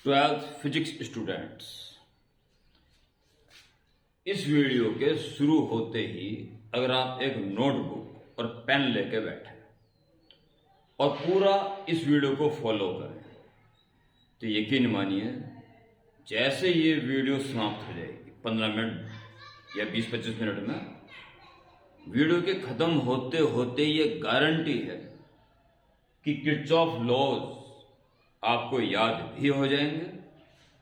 Twelfth physics students, इस video के शुरू होते ही अगर आप एक नोटबुक और पेन लेके बैठे और पूरा इस वीडियो को फॉलो करें तो यकीन मानिए जैसे ये वीडियो समाप्त हो जाएगी 15 मिनट या 20-25 मिनट में, वीडियो के खत्म होते होते ये गारंटी है कि किरचॉफ लॉज आपको याद भी हो जाएंगे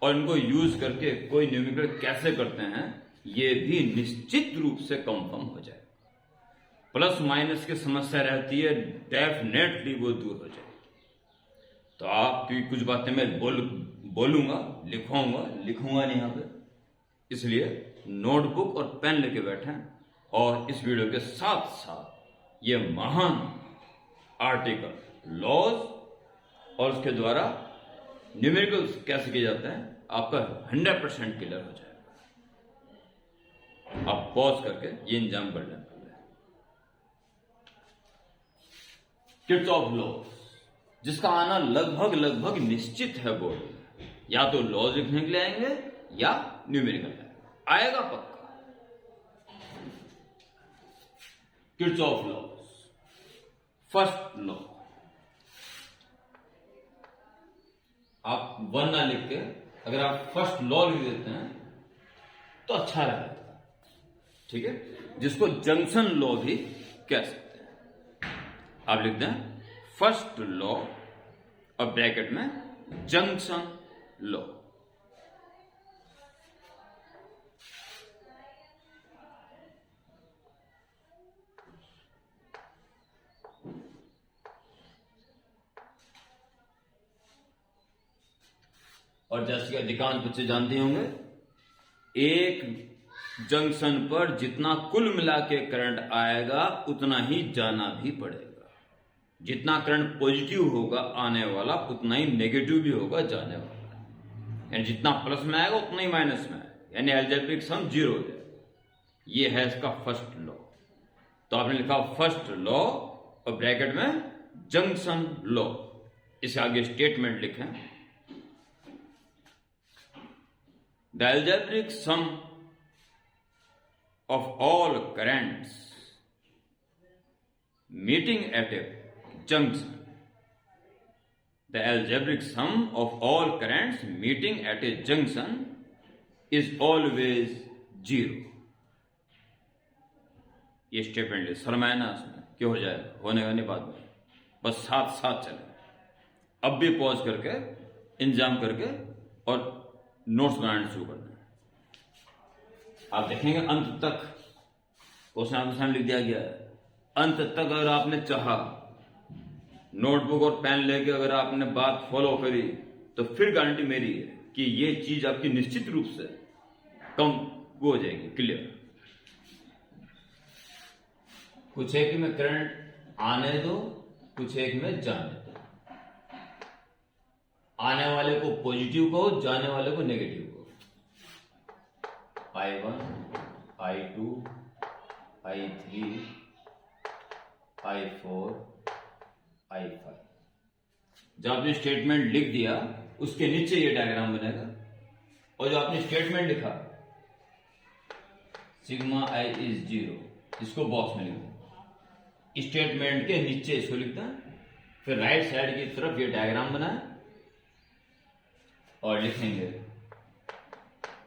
और इनको यूज करके कोई न्यूमेरिकल कैसे करते हैं ये भी निश्चित रूप से कंफर्म हो जाएगा। प्लस माइनस की समस्या रहती है, डेफिनेटली वो दूर हो जाएगी। तो आपकी कुछ बातें मैं बोलूंगा, लिखूंगा नहीं यहां पे, इसलिए नोटबुक और पेन लेके बैठें और इस वीडियो के साथ साथ ये महान आर्टिकल लॉज और उसके द्वारा न्यूमेरिकल्स कैसे किए जाते हैं आपका 100% क्लियर हो जाएगा। आप पॉज करके ये इंजाम कर लें। किरचॉफ लॉज, जिसका आना लगभग निश्चित है बोर्ड में, या तो लॉज लिखने के लिए आएंगे या न्यूमेरिकल आएगा पक्का। किरचॉफ लॉज, फर्स्ट लॉ, आप वन ना लिख के अगर आप फर्स्ट लॉ लिख देते हैं तो अच्छा रहेगा, ठीक है, जिसको जंक्शन लॉ भी कह सकते हैं। आप लिख दें फर्स्ट लॉ और ब्रैकेट में जंक्शन लॉ। और जैसे कि अधिकांश बच्चे जानते होंगे, एक जंक्शन पर जितना कुल मिला के करंट आएगा उतना ही जाना भी पड़ेगा। जितना करंट पॉजिटिव होगा आने वाला उतना ही नेगेटिव भी होगा जाने वाला, यानी जितना प्लस में आएगा उतना ही माइनस में आएगा, यानी अलजेब्रिक सम 0 हो जाएगा। ये है इसका फर्स्ट लॉ। तो आपने लिखा फर्स्ट लॉ और ब्रैकेट में जंक्शन लॉ। इसके आगे स्टेटमेंट लिखें, the algebraic sum of all currents meeting at a junction, the algebraic sum of all currents meeting at a junction is always 0। ये स्टेटमेंट सरमाना उसमें क्यों हो जाएगा, होने का नहीं बाद में, बस साथ साथ चले। अब भी पॉज करके इंतजाम करके और नोट्स बनाने शुरू कर दें। आप देखेंगे अंत तक क्वेश्चन आपके सामने लिख दिया गया है। अंत तक अगर आपने चाहा, नोटबुक और पेन लेके अगर आपने बात फॉलो करी तो फिर गारंटी मेरी है कि ये चीज आपकी निश्चित रूप से कम वो हो जाएगी, क्लियर। कुछ एक में करंट आने दो, कुछ एक में जाने दो। आने वाले को पॉजिटिव कहो, जाने वाले को नेगेटिव कहो। I1, I2, I3, I4, I5। जब आपने स्टेटमेंट लिख दिया उसके नीचे ये डायग्राम बनेगा, और जो आपने स्टेटमेंट लिखा सिग्मा I इज 0, इसको बॉक्स में लिख दो। स्टेटमेंट के नीचे इसको लिखता है, फिर राइट साइड की तरफ ये डायग्राम बनाए और लिखेंगे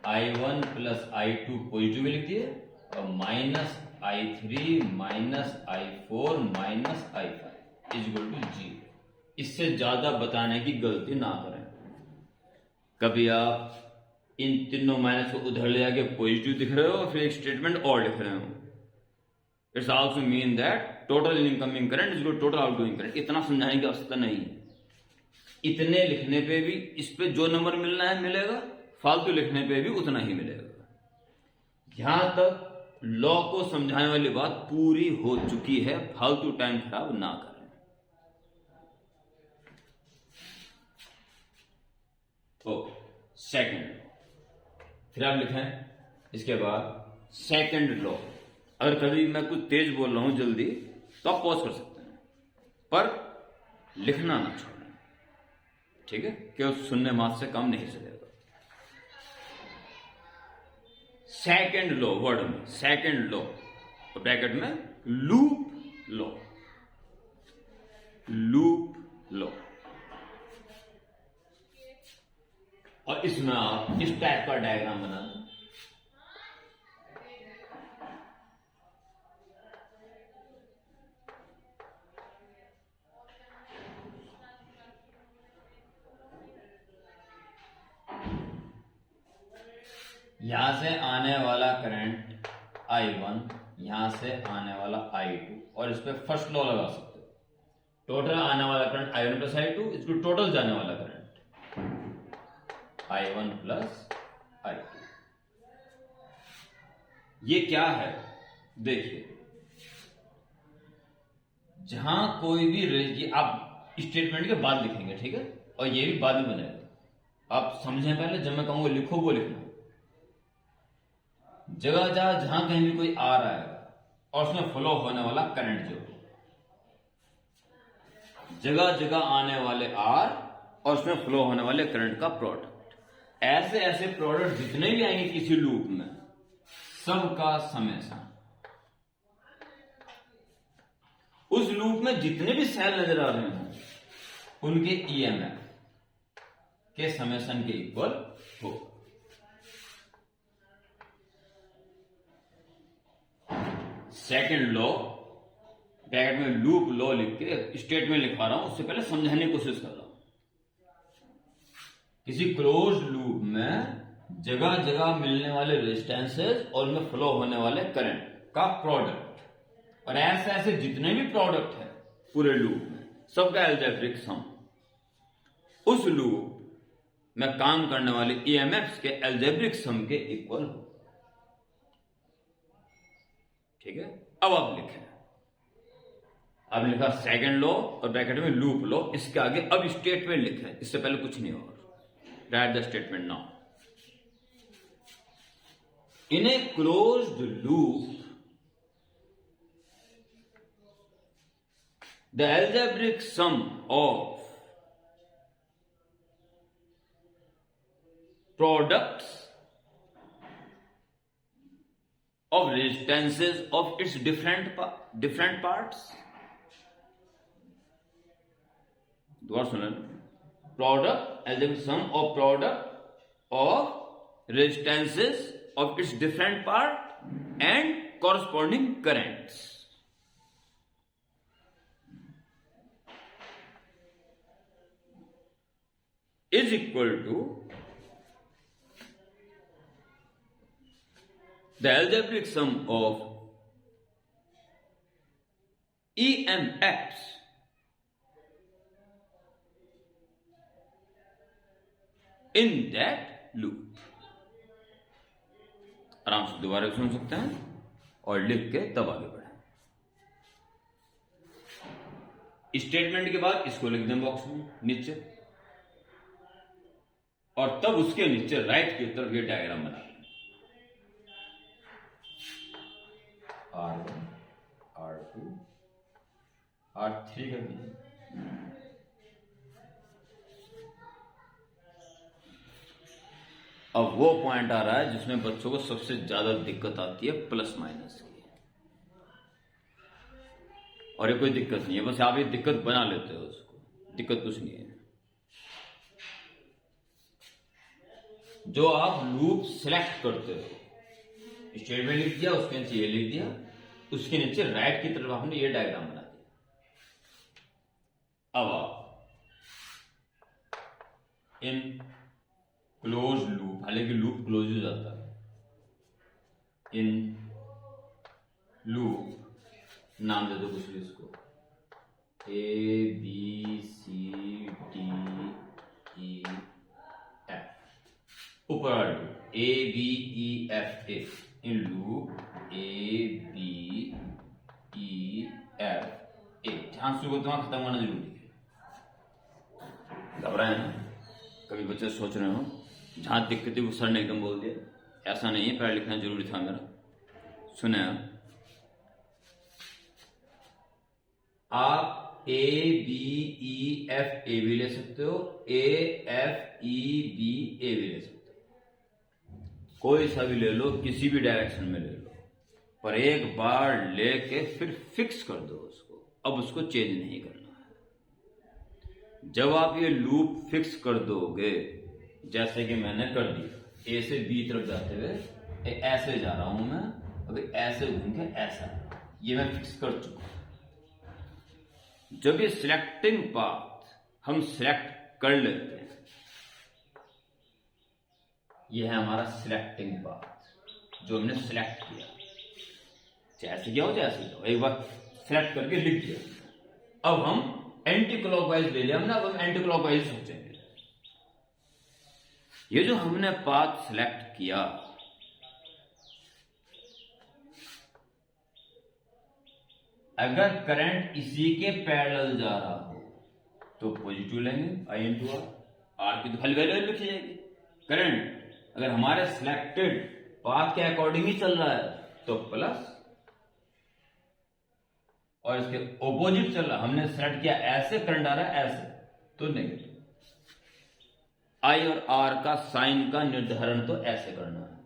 I1 प्लस I2 पॉजिटिव में लिख दिए और minus I3 minus I4 minus I5 is equal to 0। इससे ज्यादा बताने की गलती ना करें। कभी आप इन तीनों माइनस को उधर ले जाके पॉजिटिव दिख रहे हो और फिर एक स्टेटमेंट और लिख रहे हो। It's also mean that total incoming current is equal to total outgoing current. इतना समझाने की आवश्यकता नहीं है। इतने लिखने पे भी इस पे जो नंबर मिलना है मिलेगा, फालतू लिखने पे भी उतना ही मिलेगा। यहां तक लॉ को समझाने वाली बात पूरी हो चुकी है, फालतू टाइम खराब ना करें। तो सेकंड, फिर आप लिखें इसके बाद सेकंड लॉ। अगर कभी मैं कुछ तेज बोल रहा हूं जल्दी तो आप पॉज कर सकते हैं, पर लिखना ना छोड़ें, ठीक है, केवल शून्य मात्र से काम नहीं चलेगा। सेकेंड लॉ, वर्ड में सेकेंड लॉ, ब्रैकेट में लूप लॉ, लूप लॉ। और इसमें आप इस टाइप का डायग्राम बना दें। यहां से आने वाला करंट I1, यहां से आने वाला I2, और इस पे फर्स्ट लॉ लगा सकते हो। टोटल आने वाला करंट I1 प्लस I2, इसको टोटल जाने वाला करंट I1 प्लस I2। ये क्या है देखिए, जहां कोई भी ये आप स्टेटमेंट के बाद लिखेंगे, ठीक है, और ये भी बाद में बनेगा। आप समझें पहले, जब मैं कहूंगा लिखो वो लिखना। जगह जहां कहीं भी कोई आ रहा है और उसमें फ्लो होने वाला करंट, जो जगह जगह आने वाले आर और उसमें फ्लो होने वाले करंट का प्रोडक्ट, ऐसे ऐसे प्रोडक्ट जितने भी आएंगे किसी लूप में, सबका समेशन। उस लूप में जितने भी सेल नजर आ रहे हैं उनके ईएमएफ के समेशन के इक्वल हो। सेकेंड लॉ, ब्रैकेट में लूप लॉ लिख के स्टेटमेंट लिखा रहा हूं, उससे पहले समझाने की कोशिश कर रहा हूं। किसी क्लोज लूप में जगह जगह मिलने वाले रेजिस्टेंसेस और उनमें फ्लो होने वाले करंट का प्रोडक्ट, और ऐसे ऐसे जितने भी प्रोडक्ट है पूरे लूप में, सबका एल्जेब्रिक सम उस लूप में काम करने वाले ईएमएफ्स के एल्जेब्रिक सम के इक्वल हो। ठीक है, अब आप लिखें, अब लिखा सेकेंड लॉ और ब्रैकेट में लूप लॉ, इसके आगे अब स्टेटमेंट लिखें, इससे पहले कुछ नहीं होगा। Right the statement now. In a closed loop the algebraic sum of products of resistances of its different parts, दोबारा सुन लेना, product algebraic sum of product of resistances of its different part and corresponding currents is equal to the algebraic sum of EMFs in that loop। आराम से दोबारा सुन सकते हैं और लिख के तब आगे बढ़े। स्टेटमेंट के बाद इसको लिख दें बॉक्स में नीचे, और तब उसके नीचे राइट की तरफ ये डायग्राम बना लें। R1, R2, R3 कर दीजिए। अब वो पॉइंट आ रहा है जिसमें बच्चों को सबसे ज्यादा दिक्कत आती है, प्लस माइनस की। और ये कोई दिक्कत नहीं है, बस आप ये दिक्कत बना लेते हो, उसको दिक्कत कुछ नहीं है। जो आप लूप सिलेक्ट करते हो, स्टेटमेंट लिख दिया, उसके नीचे ये लिख दिया, उसके नीचे राइट की तरफ आपने ये डायग्राम बना दिया। अब आप इन क्लोज लूप, हालांकि लूप क्लोज हो जाता है, इन लूप नाम दे दो कुछ भी इसको, A B C D E F, ऊपर वाले loop A B E F A, in loop A B E F A, ध्यान से दिमाग खत्म होना जरूरी है। घबराए ना, कभी बच्चे सोच रहे हो जहां दिक्कत है वो सर ने एकदम बोल दिया, ऐसा नहीं है, पढ़ा लिखना जरूरी था मेरा। सुने, आप ए बी ई एफ ए भी ले सकते हो, ए एफ ई बी ए भी ले सकते हो, कोई सा भी ले लो, किसी भी डायरेक्शन में ले लो, पर एक बार लेके फिर फिक्स कर दो उसको, अब उसको चेंज नहीं करना है। जब आप ये लूप फिक्स कर दोगे, जैसे कि मैंने कर दिया, ए से बी तरफ जाते हुए ऐसे जा रहा हूं मैं, अभी ऐसे घूम के ऐसा, ये मैं फिक्स कर चुका हूं। जब ये सिलेक्टिंग पाथ हम सिलेक्ट कर लेते हैं, ये है हमारा सिलेक्टिंग पाथ जो हमने सिलेक्ट किया, जैसे क्या हो जैसे क्या हो, एक बार सिलेक्ट करके लिख दिया। अब हम एंटी क्लॉकवाइज ले लिया हमने, अब हम एंटी क्लॉकवाइज सोचेंगे। ये जो हमने पाथ सिलेक्ट किया, अगर करंट इसी के पैरेलल जा रहा हो तो पॉजिटिव लेंगे, आई इंटू आर की तो खाली वैल्यू लिखी जाएगी। करंट अगर हमारे सिलेक्टेड पाथ के अकॉर्डिंग ही चल रहा है तो प्लस, और इसके ऑपोजिट चल रहा, हमने सेलेक्ट किया ऐसे, करंट आ रहा है ऐसे, तो नेगेटिव। आई और आर का साइन का निर्धारण तो ऐसे करना है,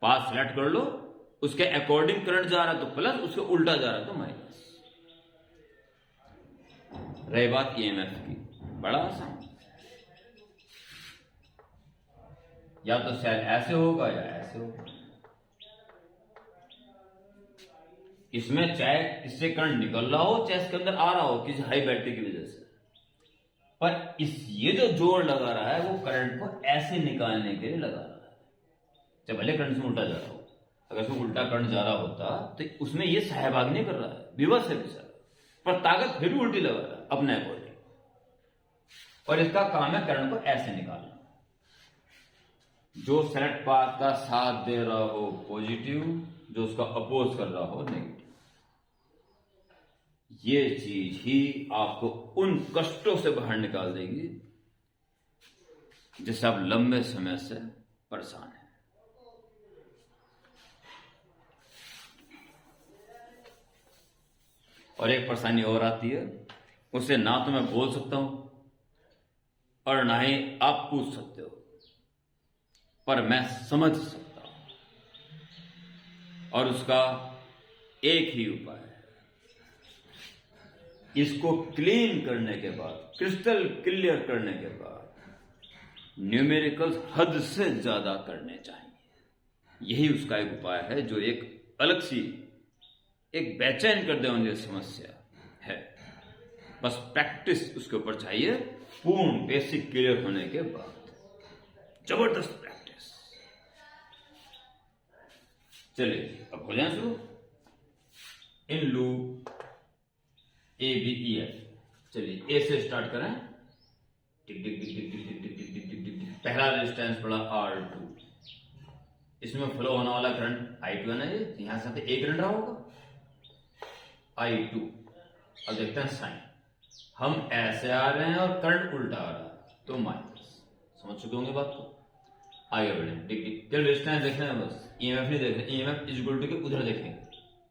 पाथ सेलेक्ट कर लो, उसके अकॉर्डिंग करंट जा रहा है तो प्लस, उसके उल्टा जा रहा है तो माइनस। रही बात ईएमएफ की, बड़ा आसान, या तो सेल ऐसे होगा या ऐसे होगा। इसमें चाहे इससे करंट निकल रहा हो, चाहे इसके अंदर आ रहा हो किसी हाई बैटरी की वजह से, पर ये जो जोर लगा रहा है वो करंट को ऐसे निकालने के लिए लगा रहा है। जब भले करंट से उल्टा जा रहा हो, अगर उसमें उल्टा करंट जा रहा होता तो उसमें ये सहभाग नहीं कर रहा है, विवश है बेचारा, पर ताकत फिर भी उल्टी लगा रहा है अपने अकॉर्डिंग, और इसका काम है करंट को ऐसे निकालना। जो सेलेक्ट पाथ का साथ दे रहा हो पॉजिटिव, जो उसका अपोज कर रहा हो नेगेटिव। ये चीज ही आपको उन कष्टों से बाहर निकाल देगी जिससे आप लंबे समय से परेशान हैं। और एक परेशानी और आती है, उसे ना तो मैं बोल सकता हूं और ना ही आप पूछ सकते हो, पर मैं समझ सकता हूं, और उसका एक ही उपाय है। इसको क्लीन करने के बाद, क्रिस्टल क्लियर करने के बाद, न्यूमेरिकल्स हद से ज्यादा करने चाहिए। यही उसका एक उपाय है जो एक अलग सी, एक बेचैन कर दे वाली समस्या है। बस प्रैक्टिस उसके ऊपर चाहिए, पूर्ण बेसिक क्लियर होने के बाद, जबरदस्त प्रैक्टिस। चलिए अब हो जाए शुरू। In loop A B E F, चलिए ए से स्टार्ट करें। टिक टिक टिक टिक टिक टिक टिक टिक टिक टिक टिक। पहला रेजिस्टेंस पड़ा R2, इसमें फ्लो होने वाला करंट I2 है ना, ये यहां से एक करंट रहा होगा I2। अब देखते हैं साइन, हम ऐसे आ रहे हैं और करंट उल्टा आ रहा है तो माइनस। समझ चुके होंगे बात को, आगे बढ़े। टिक टिक, चल रेजिस्टेंस देखना है बस, ईएमएफ नहीं देखना। ईएमएफ इज इक्वल टू के उधर देखेंगे,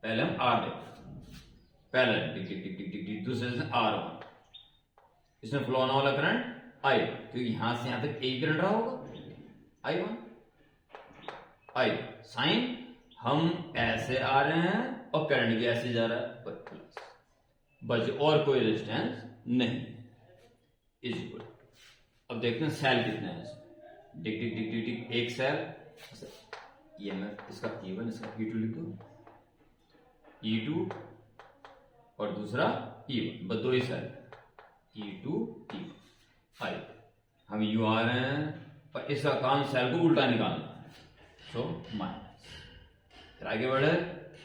पहले हम R देखें, पहले टिक टिक टिक टिक टिक टिक, दूसरे से R1, इसमें फ्लो होने वाला करंट I1, क्योंकि यहां से यहां तक एक करंट रहा होगा I1। साइन, हम ऐसे आ रहे हैं और करंट भी ऐसे जा रहा है, प्लस, बस और कोई रेजिस्टेंस नहीं, इज इक्वल। अब देखते हैं सेल कितने हैं इसमें। टिक टिक टिक टिक टिक, एक सेल, ईएमएफ इसका E1, इसका E2 लिख दो, E2 और दूसरा E1, बस दो ही सेल, E2 E1। हम यू आ रहे हैं और इसका काम सेल को उल्टा निकालना है, सो माइनस। फिर आगे बढ़े,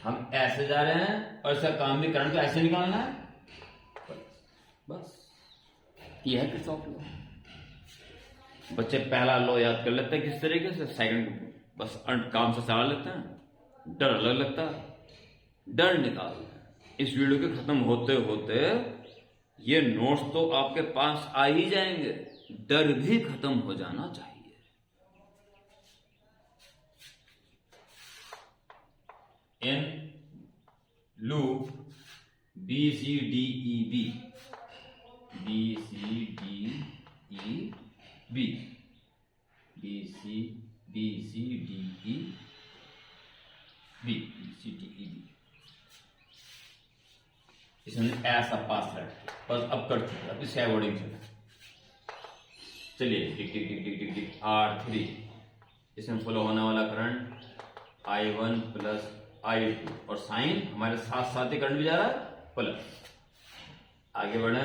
हम ऐसे जा रहे हैं और इसका काम भी करंट को ऐसे निकालना है, बस ये है किरचॉफ लॉ। बच्चे पहला लॉ याद कर लेते हैं किस तरीके से, सेकंड को बस काम से सवाल लेते हैं, डर अलग लगता है, डर निकाल। इस वीडियो के खत्म होते होते ये नोट्स तो आपके पास आ ही जाएंगे, डर भी खत्म हो जाना चाहिए। In loop B C D E B, B C D E B, B C D E B, B C D E B. इसमें ऐसा पास है, बस अब कर चुका, अब इसका एवॉर्डिंग चला। चलिए टिक टिक टिक टिक टिक टिक R3, इसमें फॉलो होने वाला करंट I1 प्लस I2 और साइन हमारे साथ साथ ही करंट भी जा रहा है प्लस। आगे बढ़े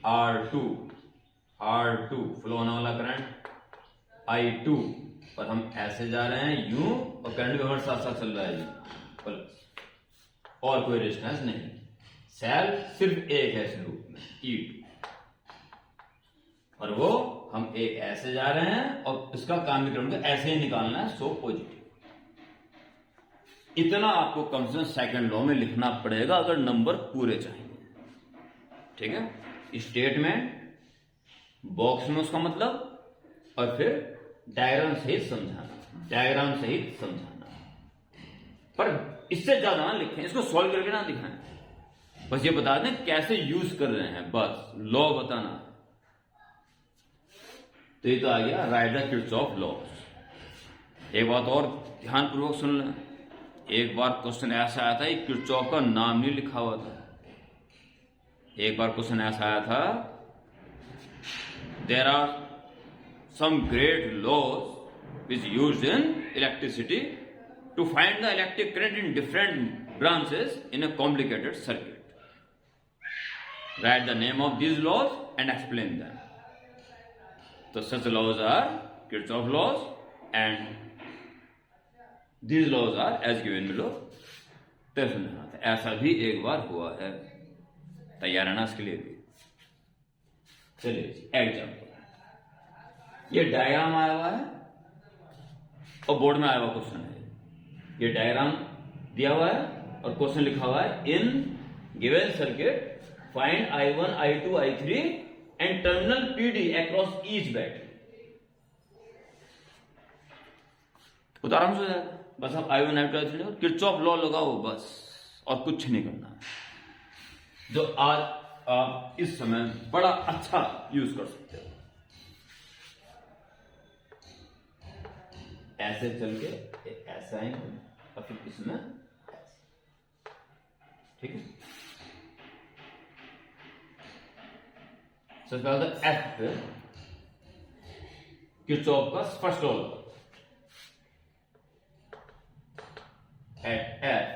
R2 फॉलो होने वाला करंट I2 और हम ऐसे जा रहे हैं यूं और करंट भी हमारे साथ साथ चल रहा है प्लस, और कोई रेजिस्टेंस नहीं। सेल सिर्फ एक है इस लूप में E2, और वो हम एक ऐसे जा रहे हैं और इसका काम भी करंट ऐसे ही निकालना है, सो पॉजिटिव। इतना आपको कम से कम सेकंड लॉ में लिखना पड़ेगा अगर नंबर पूरे चाहिए। ठीक है, स्टेटमेंट, बॉक्स में उसका मतलब, और फिर डायग्राम सहित समझाना, पर इससे ज्यादा ना लिखें, इसको सॉल्व करके ना दिखाएं, बस ये बता दें कैसे यूज कर रहे हैं, बस लॉ बताना। तो ये तो आ गया राइट द किरचॉफ लॉज। एक बात और ध्यानपूर्वक सुन लें, एक बार क्वेश्चन ऐसा आया था, किरचॉफ का नाम नहीं लिखा हुआ था। एक बार क्वेश्चन ऐसा आया था, there are some great laws which used in electricity to find the electric current in different branches in a complicated circuit. Right the name of these laws and explain them. तो such laws are Kirchhoff laws and these laws are as given below। ऐसा भी एक बार हुआ है, तैयार है ना इसके लिए भी। चलिए एग्जाम्पल, ये डायग्राम आया हुआ है और बोर्ड में आया हुआ क्वेश्चन है। ये डायग्राम दिया हुआ है और क्वेश्चन लिखा हुआ है, in given circuit find I1 I2 I3 and terminal PD across each battery. तो आराम से हो जाएगा, बस आप I1 I2 I3 और किरचॉफ लॉ लगाओ बस, और कुछ नहीं करना है, जो आज आप इस समय बड़ा अच्छा यूज कर सकते हो। ऐसे चल के ऐसा ही और फिर इसमें ऐसे, ठीक है। सबसे पहले F पे किरचॉफ का फर्स्ट लॉ लगाओ। At F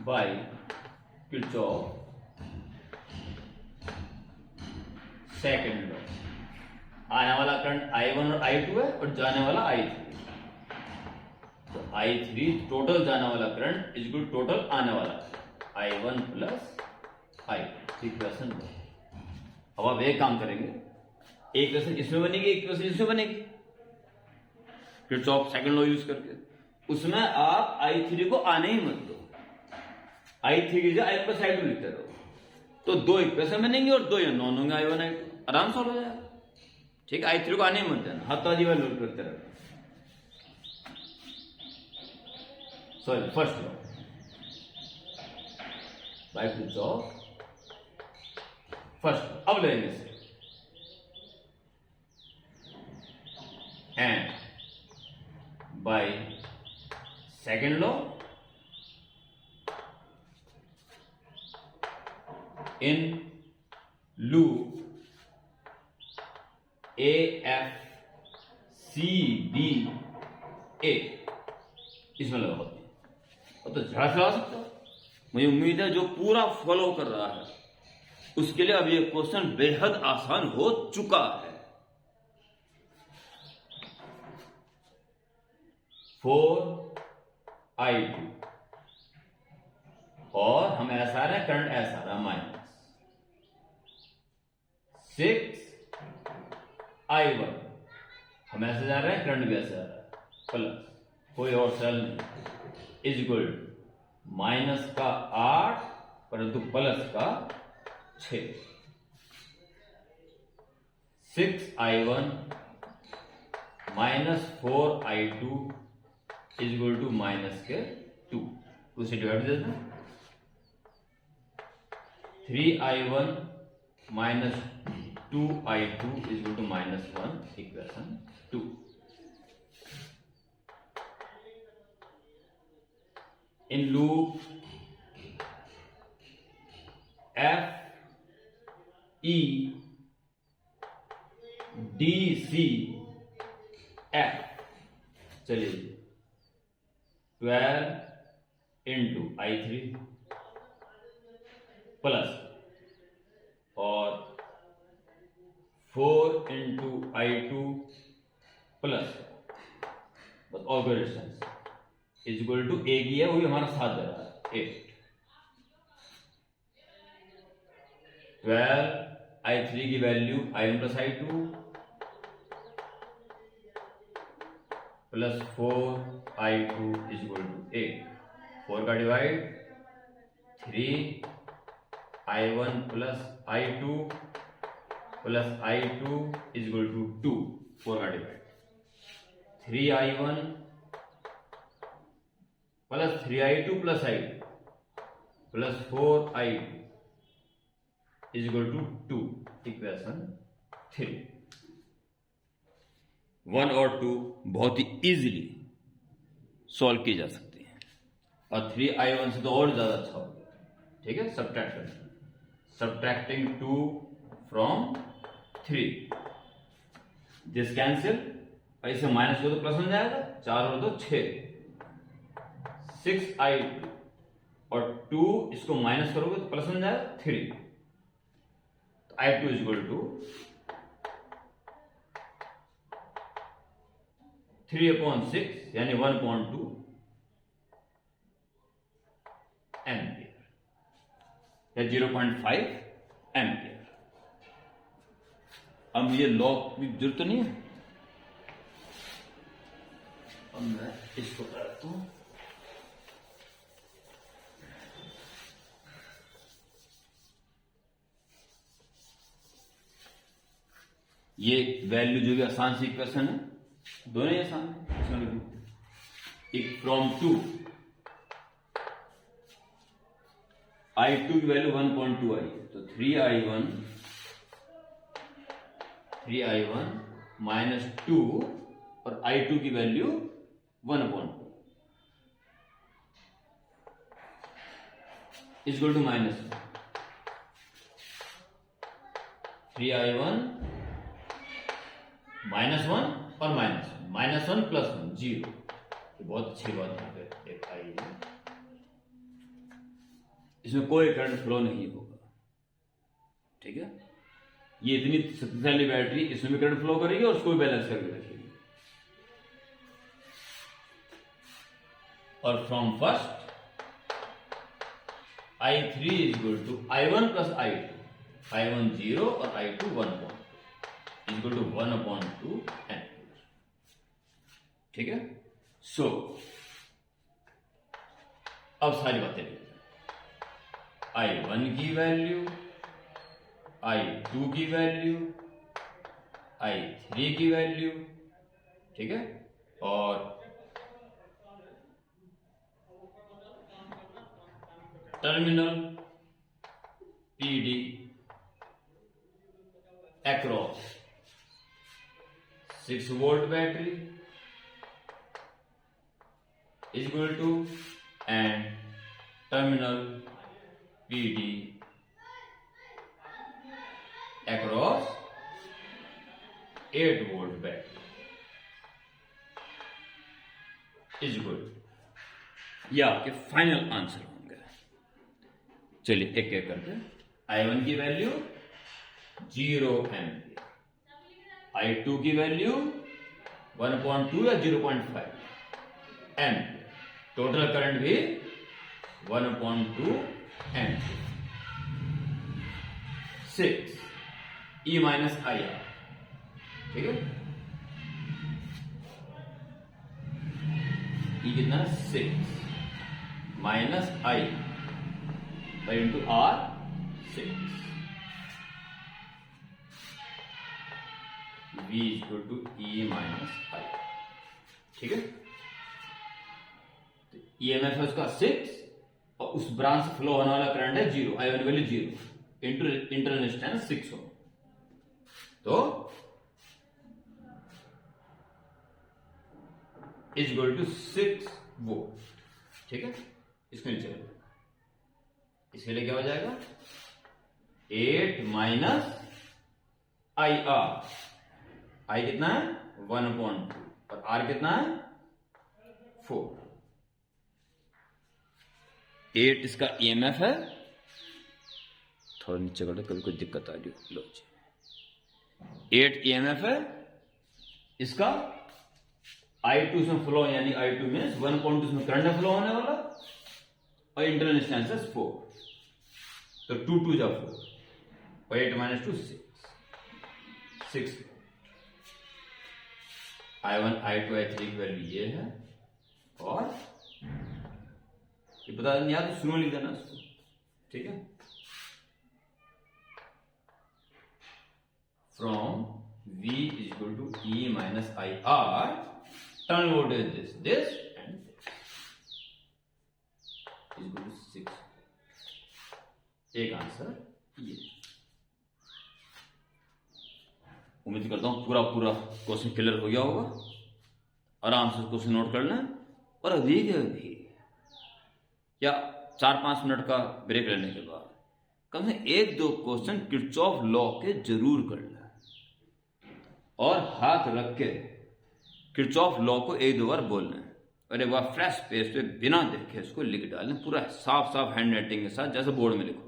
by Kirchhoff second law. आने वाला करंट I1 और I2 है और जाने वाला I3। तो I3 टोटल जाने वाला करंट इज इक्वल टोटल आने वाला I1 प्लस I2। इक्वेशन। अब आप एक काम करेंगे, एक इक्वेशन इसमें बनेगी, एक इक्वेशन इसमें बनेगी, किरचॉफ सेकंड लॉ यूज करके। उसमें आप I3 को आने ही मत दो, I3 की जगह I पर साइड में लिखते रहो, तो दो इक्वेशन बनेंगे और दो नॉन होंगे I1 I2, आराम से हो जाएगा। ठीक है, I3 को आने ही मत देना, हत्ताजी वाले लोड करते रहो। Sorry, first law by Kirchhoff first law. अब लेंगे इसे and by second law in loop A F C B A, इसमें लगा होती है। अब तो झड़ा से लगा सकते हो, मुझे उम्मीद है जो पूरा फॉलो कर रहा है उसके लिए अब ये क्वेश्चन बेहद आसान हो चुका है। 4I2 और हम ऐसा आ रहे हैं, करंट ऐसा आ रहा माइनस 6I1, हम ऐसे जा रहे हैं, करंट भी ऐसे आ रहा है प्लस, कोई और सेल नहीं, इज इक्वल माइनस का 8 परंतु प्लस का 6। 6I1 minus 4I2 is equal to minus के 2। उसे डिवाइड दे देना। 3i1 minus 2i2 is equal to -1 equation 2. In loop F E D C F, चलिए 12 into I3 प्लस और 4 into I2 प्लस बस और कोई डिस्टेंस इज इक्वल टू ए की है, वही हमारा साथ दे रहा है 8। 12 I3 की value I1 plus I2 plus 4 I2 is equal to 8। 4 का divide 3 I1 plus I2 plus I2 is equal to 2। 4 का divide 3i1 plus 3i2 plus I2 plus 4i2 is equal to 2, equation 3। 1 और 2 बहुत ही easily solve की जा सकती है, और 3i1 से तो और ज्यादा अच्छा होगा। ठीक है, सब्ट्रैक्टिंग 2 फ्रॉम 3, दिस कैंसिल, और इसे माइनस को तो प्लस बन जाएगा, 4 और 2 6, 6i2 और 2 इसको माइनस करोगे तो प्लस बन जाएगा 3, तो i2 इज इक्वल टू 3/6 यानी 1/2 एम्पियर या 0.5 एम्पियर। अब मुझे लॉग की जरूरत नहीं है, अब मैं इसको करता हूं। ये वैल्यू जो भी आसान सी इक्वेशन है, दोनों ही आसान है। एक फ्रॉम 2 I2 की वैल्यू 1.2 आई, तो 3i1 माइनस 2 और I2 की वैल्यू 1.2 इक्वल टू -1। 3i1 -1 और -1 प्लस 1 0। बहुत अच्छी बात यहाँ पे एक आई है, इसमें कोई करंट फ्लो नहीं होगा। ठीक है, ये इतनी शक्तिशाली बैटरी, इसमें भी करंट फ्लो करेगी और उसको भी बैलेंस करके रखेगी। और from first I3 is equal to I1 plus I2, I1 0 और I2 1 is equal to 1/2 ampere. ठीक है, सो अब सारी बातें लिखते हैं। I1 की वैल्यू, I2 की वैल्यू, I3 की वैल्यू, ठीक है, और terminal PD across 6 volt battery is equal to and terminal PD across 8 volt battery is equal to, ये आपके फाइनल आंसर होंगे। चलिए एक एक करके। I1 की वैल्यू 0 एम्पियर, I2 की वैल्यू 1.2 या 0.5 एम्पियर, टोटल करंट भी 1.2 एम्पियर। 6 E माइनस IR, ठीक है, E कितना 6 minus I by into R 6, V equal to E minus I, ठीक है। EMF है उसका 6 और उस ब्रांच से फ्लो होने वाला करंट है 0, I1 value 0 into internal resistance 6 ओम, तो इज इक्वल टू 6 वोल्ट। ठीक है, इसके नीचे इसके लिए क्या हो जाएगा 8 माइनस आई आर, आई कितना है 1/2 और आर कितना है 4। 8 इसका ईएमएफ है, थोड़ा नीचे कर दो कभी कोई दिक्कत आ रही हो, लो जी 8 ईएमएफ है इसका, I2 इसमें फ्लो यानी I2 मीन्स 1/2 इसमें करंट फ्लो होने वाला और इंटरनल रेजिस्टेंस 4, तो 2 2 जा 4 और 8 माइनस 2 6। I1 I2 I3 की वैल्यू ये है, और ये बता दें याद शुरू में लिख देना इसको। ठीक है, from V is equal to E minus I R, turn voltage this and is equal to 6। एक आंसर ये। उम्मीद करता हूं पूरा क्वेश्चन क्लियर हो गया होगा, आराम से क्वेश्चन नोट कर लें, और अभी के अभी या 4-5 मिनट का ब्रेक लेने के बाद कम से 1-2 क्वेश्चन किरचॉफ लॉ के जरूर कर लें, और हाथ रख के किरचॉफ लॉ को 1-2 बार बोल लें, और एक बार फ्रेश पेज पे बिना देखे इसको लिख डालें, पूरा साफ हैंड राइटिंग के साथ जैसे बोर्ड में लिखो,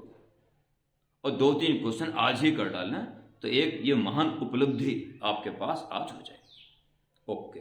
और 2-3 क्वेश्चन आज ही कर डालना, तो एक ये महान उपलब्धि आपके पास आज हो जाएगी। ओके।